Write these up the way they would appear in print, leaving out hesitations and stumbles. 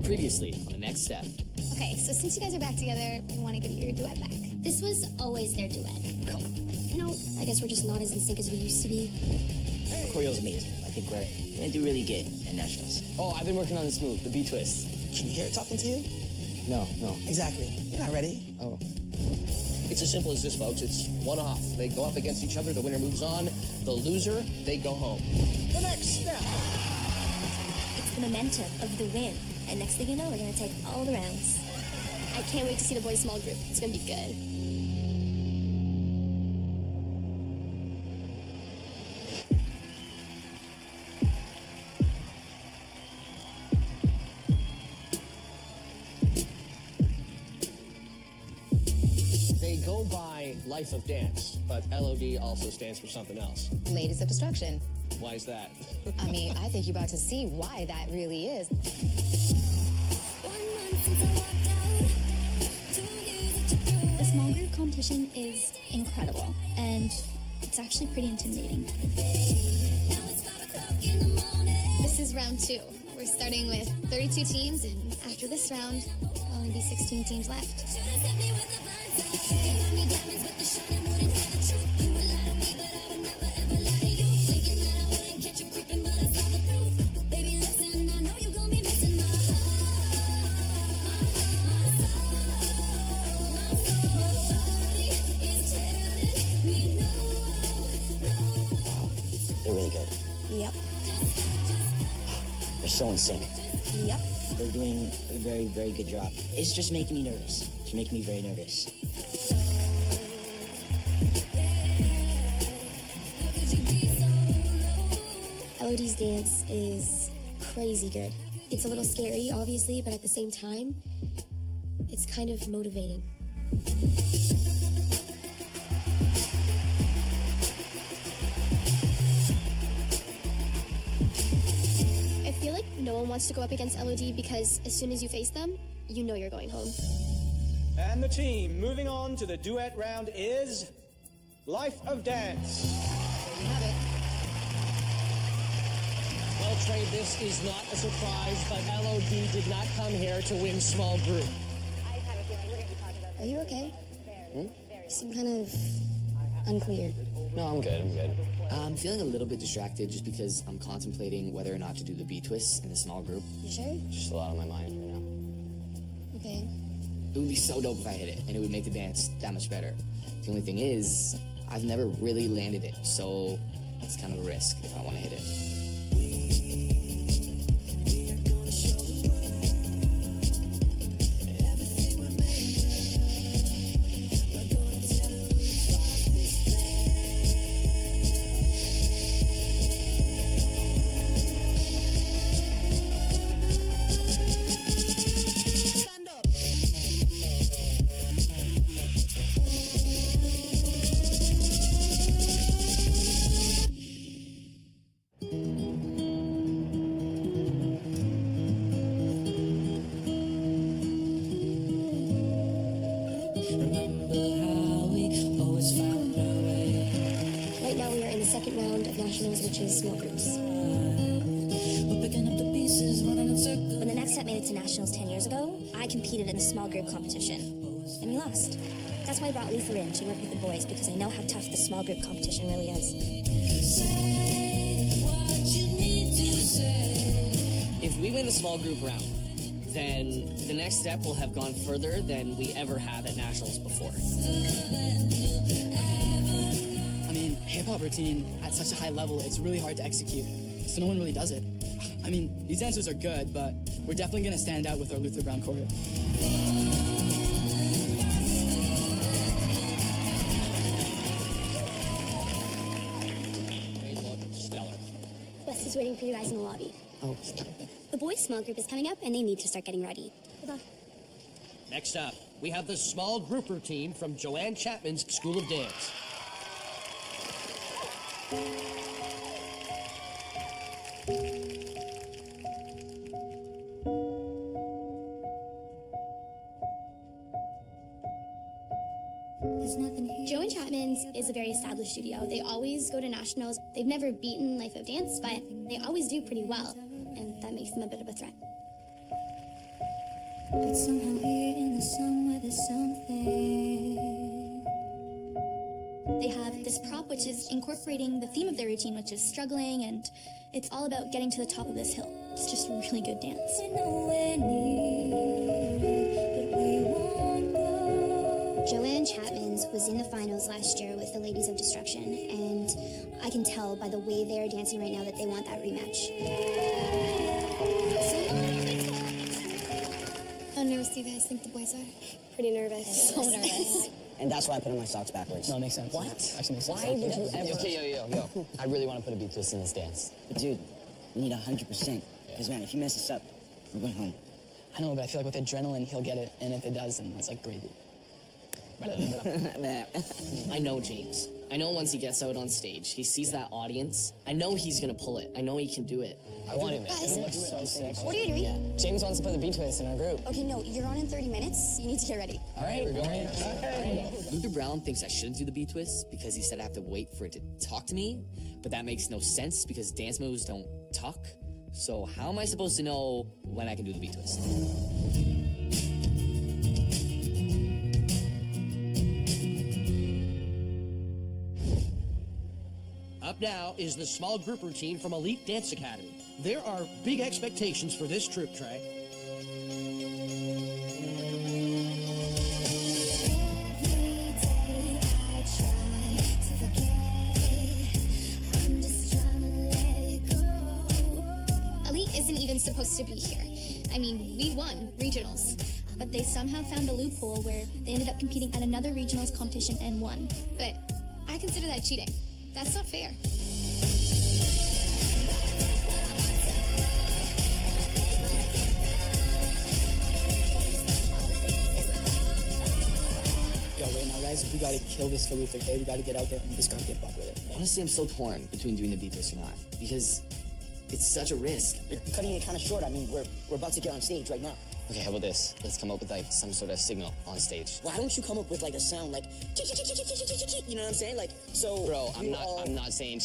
Previously on the next step. Okay, so since you guys are back together, I want to give your duet back. This was always their duet. Come. No, I guess we're just not as in sync as we used to be. The choreo's amazing. I think we're gonna do really good at nationals. Oh, I've been working on this move, the B-twist. Can you hear it talking to you? No. Exactly. You're not ready. Oh. It's as simple as this, folks. It's one off. They go up against each other. The winner moves on. The loser, they go home. The next step. It's the momentum of the win. And next thing you know, we're going to take all the rounds. I can't wait to see the boys' small group. It's going to be good. They go by Life of Dance, but LOD also stands for something else. Ladies of Destruction. Why is that? I mean, I think you're about to see why that really is. The small group competition is incredible, and it's actually pretty intimidating. This is round 2. We're starting with 32 teams, and after this round, there'll only be 16 teams left. They're really good. Yep. They're so in sync. Yep. They're doing a very, very good job. It's just making me nervous. It's making me very nervous. LOD's dance is crazy good. It's a little scary, obviously, but at the same time, it's kind of motivating. I feel like no one wants to go up against LOD because as soon as you face them, you know you're going home. And the team moving on to the duet round is Life of Dance. There you have it. Well, Trey, this is not a surprise, but LOD did not come here to win small group. I have a feeling we're going to be talking about Are you okay? You seem kind of unclear. No, I'm good. I'm feeling a little bit distracted just because I'm contemplating whether or not to do the B-twist in a small group. You sure? Just a lot on my mind right now. Okay. It would be so dope if I hit it, and it would make the dance that much better. The only thing is, I've never really landed it, so it's kind of a risk if I want to hit it. Right now we are in the second round of nationals, which is small groups. When the next step made it to nationals 10 years ago, I competed in the small group competition, and we lost. That's why I brought Luther in to work with the boys, because I know how tough the small group competition really is. If we win the small group round, then the next step will have gone further than we ever have at nationals before. I mean, hip-hop routine at such a high level, it's really hard to execute, so no one really does it. I mean, these dancers are good, but we're definitely going to stand out with our Luther Brown choreo. They look stellar. Wes is waiting for you guys in the lobby. Oh, The boys' small group is coming up, and they need to start getting ready. Hold on. Next up, we have the small grouper team from Joanne Chapman's School of Dance. Joe and Chapman's is a very established studio. They always go to nationals. They've never beaten Life of Dance, but they always do pretty well. And that makes them a bit of a threat. But somehow here in the somewhere there's something. They have this prop which is incorporating the theme of their routine, which is struggling, and it's all about getting to the top of this hill. It's just a really good dance. Joanne Chapman's was in the finals last year with the Ladies of Destruction, and I can tell by the way they're dancing right now that they want that rematch. How nervous do you guys think the boys are? Pretty nervous. So nervous. And that's why I put on my socks backwards. No, it makes sense. What? Actually makes sense. Why would you ever? Okay, yo. I really want to put a beat twist in this dance. But dude, we need 100%. Because man, if you mess this up, we're going home. I know, but I feel like with adrenaline, he'll get it. And if it does, then it's like gravy. I know James. I know once he gets out on stage, he sees that audience. I know he's gonna pull it. I know he can do it. I want him. What are you doing? James wants to put the beat twist in our group. Okay, no, you're on in 30 minutes. You need to get ready. All right, we're going. Luther Brown thinks I shouldn't do the beat twist because he said I have to wait for it to talk to me, but that makes no sense because dance moves don't talk. So how am I supposed to know when I can do the beat twist? Up now is the small group routine from Elite Dance Academy. There are big expectations for this troupe, Trey. Elite isn't even supposed to be here. I mean, we won regionals, but they somehow found a loophole where they ended up competing at another regionals competition and won. But I consider that cheating. That's not fair. Yo, right now, guys, we gotta kill this for Luther, okay? We gotta get out there and just gotta get buck with it. Honestly, I'm so torn between doing the beat twist or not because it's such a risk. You're cutting it kind of short. I mean, we're about to get on stage right now. Okay, how about this? Let's come up with like some sort of signal on stage. Why don't you come up with like a sound like, you know what I'm saying? Like, so. Bro, I'm not saying.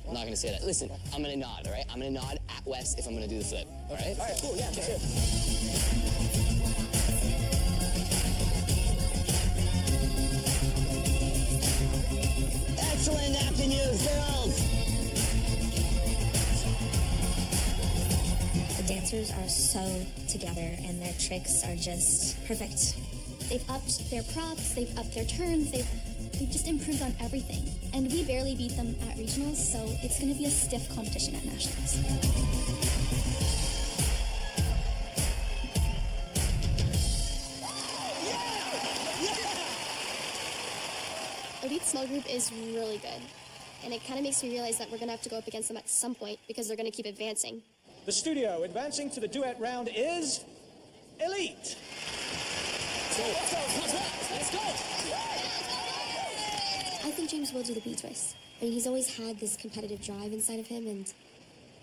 I'm not gonna say that. Listen, I'm gonna nod, all right? I'm gonna nod at Wes if I'm gonna do the flip, all right? All right, cool, yeah, sure. Excellent afternoon, girls. The dancers are so together, and their tricks are just perfect. They've upped their props, they've upped their turns, they've just improved on everything. And we barely beat them at regionals, so it's gonna be a stiff competition at nationals. Elite small group is really good. And it kind of makes me realize that we're going to have to go up against them at some point because they're going to keep advancing. The studio advancing to the duet round is Elite. Let's go. I think James will do the beat twist. I mean, he's always had this competitive drive inside of him, and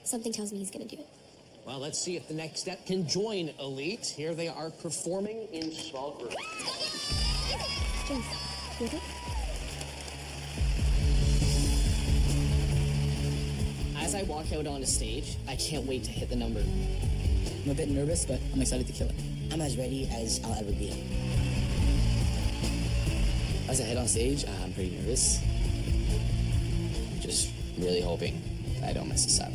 something tells me he's going to do it. Well, let's see if the next step can join Elite. Here they are performing in small group. James, you okay? As I walk out onto stage, I can't wait to hit the number. I'm a bit nervous, but I'm excited to kill it. I'm as ready as I'll ever be. As I head on stage, I'm pretty nervous. Just really hoping I don't mess this up.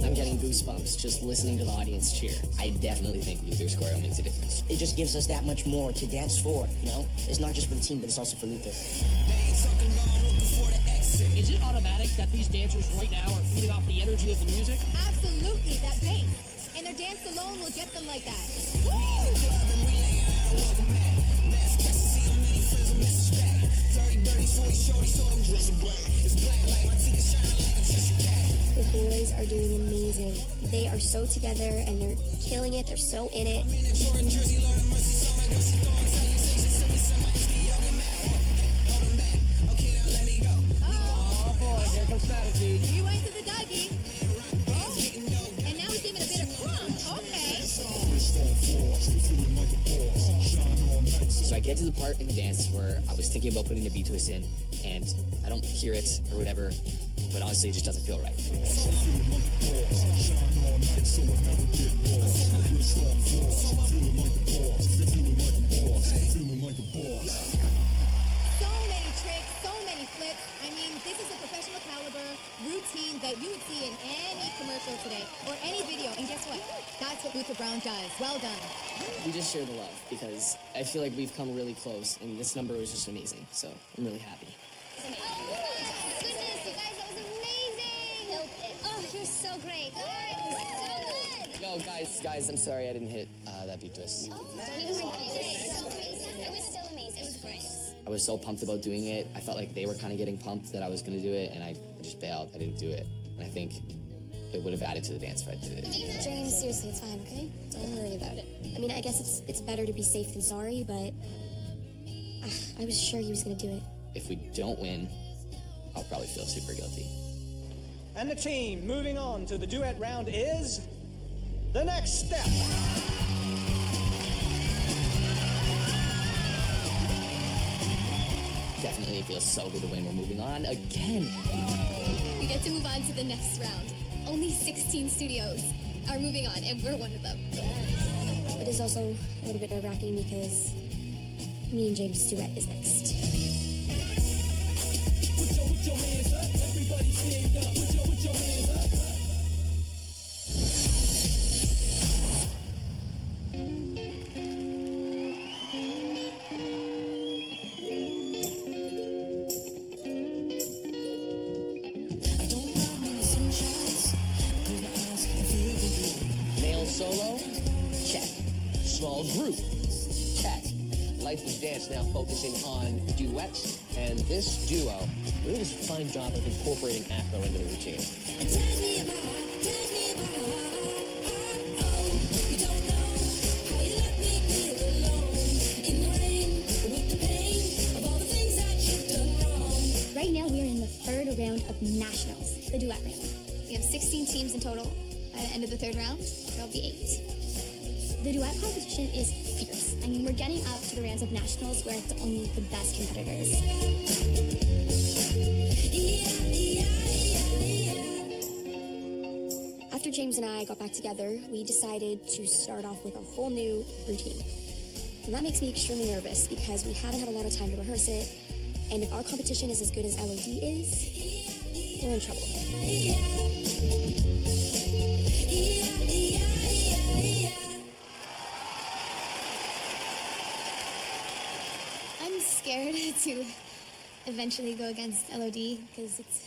I'm getting goosebumps just listening to the audience cheer. I definitely think Luther's choreo makes a difference. It just gives us that much more to dance for, you know? It's not just for the team, but it's also for Luther. Is it automatic that these dancers right now are feeding off the energy of the music? Absolutely, that bass. And their dance alone will get them like that. The boys are doing amazing. They are so together and they're killing it. They're so in it. Oh boy, here comes Madison. He went to the Dougie. Oh. And now he's giving a bit of crumb. Okay. So I get to the part in the dance where I was thinking about putting the B twist in, and I don't hear it or whatever, but honestly, it just doesn't feel right. So many tricks, so many flips. I mean, this is a professional caliber routine that you would see in any commercial today or any video. And guess what? That's what Luther Brown does. Well done. We just share the love because I feel like we've come really close, and this number was just amazing. So I'm really happy. Oh, goodness, you guys, that was amazing! Oh, you're so great. So good. Yo, guys, I'm sorry I didn't hit that B twist. Don't even worry about it. It was still amazing. It was great. I was so pumped about doing it. I felt like they were kind of getting pumped that I was going to do it, and I just bailed. I didn't do it. And I think it would have added to the dance if I did it. James, seriously, it's fine, okay? Don't worry about it. I mean, I guess it's better to be safe than sorry, but I was sure he was gonna do it. If we don't win, I'll probably feel super guilty. And the team moving on to the duet round is The Next Step. Definitely feels so good to win. We're moving on again. We get to move on to the next round. Only 16 studios are moving on, and we're one of them. It is also a little bit nerve-wracking because me and James' duet is next. Put your hands up, everybody stand up. Put your hands up. Male solo? Check. Small group? Check. Life of Dance now focusing on duets, and this duo really does a fine job of incorporating Afro into the routine. Right now, we are in the third round of nationals, the duet round. We have 16 teams in total. By the end of the third round, there'll be 8. The duet competition is fierce. I mean, we're getting up to the rounds of nationals where it's only the best competitors. After James and I got back together, we decided to start off with a whole new routine. And that makes me extremely nervous because we haven't had a lot of time to rehearse it. And if our competition is as good as LOD is, we're in trouble. I'm scared to eventually go against LOD because it's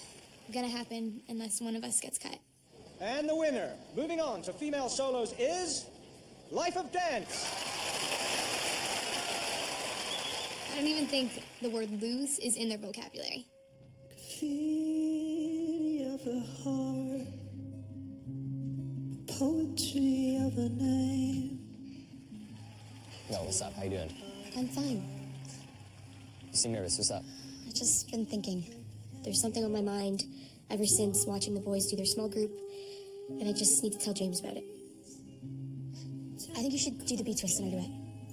gonna happen unless one of us gets cut. And the winner, moving on to female solos, is Life of Dance. I don't even think the word lose is in their vocabulary. Feeling of the heart, poetry of a name. Yo, what's up? How you doing? I'm fine. You seem nervous. What's up? I've just been thinking. There's something on my mind ever since watching the boys do their small group, and I just need to tell James about it. I think you should do the B-twist in our duet.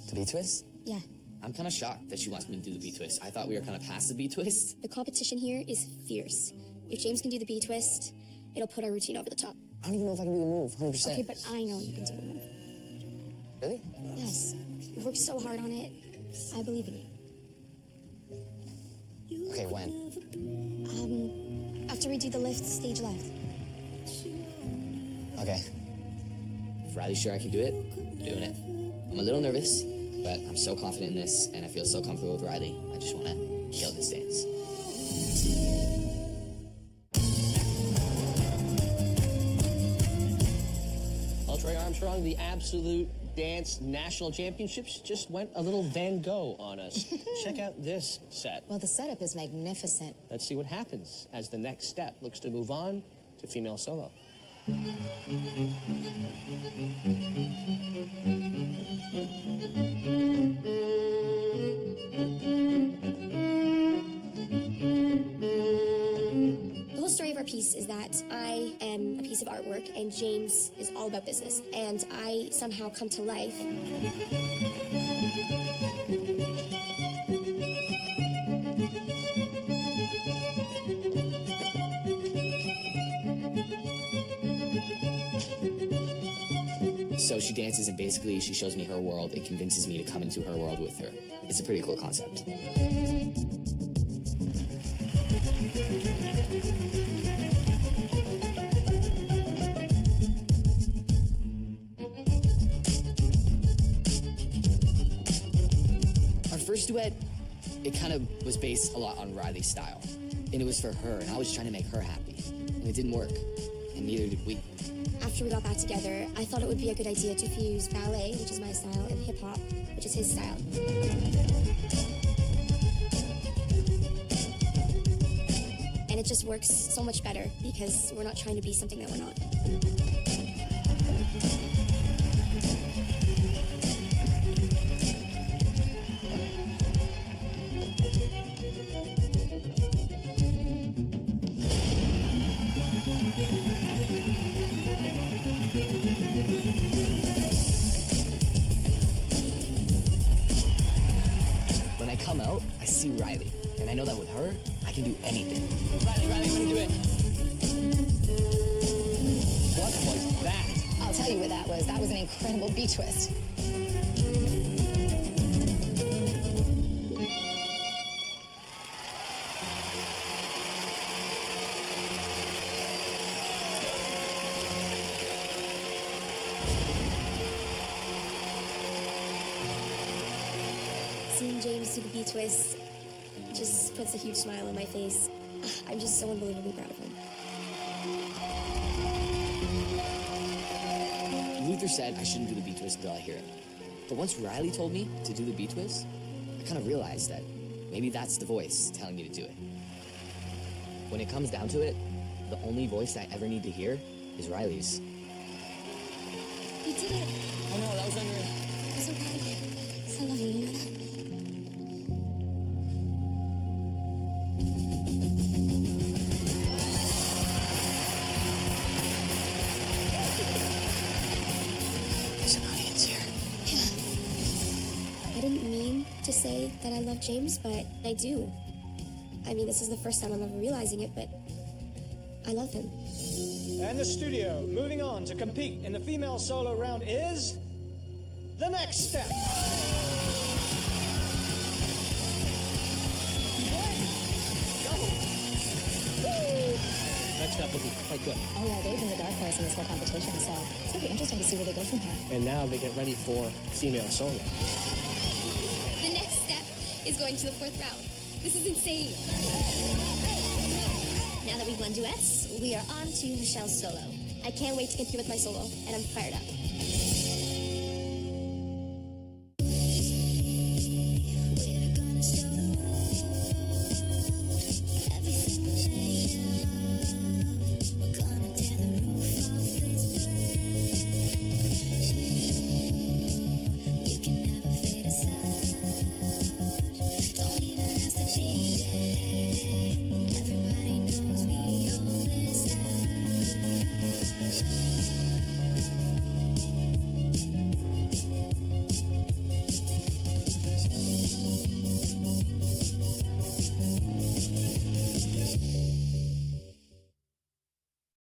The B twist? Yeah. I'm kind of shocked that she wants me to do the B twist. I thought we were kind of past the B twist. The competition here is fierce. If James can do the B-twist, it'll put our routine over the top. I don't even know if I can do the move, 100%. Okay, but I know you can do the move. Really? Yes. You've worked so hard on it. I believe in you. Okay, when? After we do the lift, stage left. Okay. If Riley's sure I can do it, I'm doing it. I'm a little nervous, but I'm so confident in this, and I feel so comfortable with Riley. I just want to kill this dance. Well, Trey Armstrong, the Absolute Dance National Championships just went a little Van Gogh on us. Check out this set. Well, the setup is magnificent. Let's see what happens as the next step looks to move on to female solo. Those story of our piece is that I am a piece of artwork and James is all about business. And I somehow come to life. So she dances and basically she shows me her world and convinces me to come into her world with her. It's a pretty cool concept. Our first duet, it kind of was based a lot on Riley's style. And it was for her, and I was trying to make her happy. And it didn't work, and neither did we. After we got back together, I thought it would be a good idea to fuse ballet, which is my style, and hip-hop, which is his style. And it just works so much better because we're not trying to be something that we're not. When I come out, I see Riley, and I know that with her, I can do anything. Riley, I'm gonna do it. What was that? I'll tell you what that was. That was an incredible B-twist. Seeing James do the B-twist just puts a huge smile on my face. I'm just so unbelievably proud of him. Luther said I shouldn't do the B-twist until I hear it. But once Riley told me to do the B-twist, I kind of realized that maybe that's the voice telling me to do it. When it comes down to it, the only voice I ever need to hear is Riley's. You did it. Oh no, that was unreal. I'm so proud of you. I love you, you know that? There's an audience here. Yeah. I didn't mean to say that I love James, but I do. I mean, this is the first time I'm ever realizing it, but I love him. And the studio, moving on to compete in the female solo round is The Next Step. Next step will be quite good. Oh yeah, they've been the dark horse in this whole competition, so it's gonna be interesting to see where they go from here. And now they get ready for female solo. The next step is going to the fourth round. This is insane. Now that we've won duets, we are on to Michelle's solo. I can't wait to compete with my solo, and I'm fired up.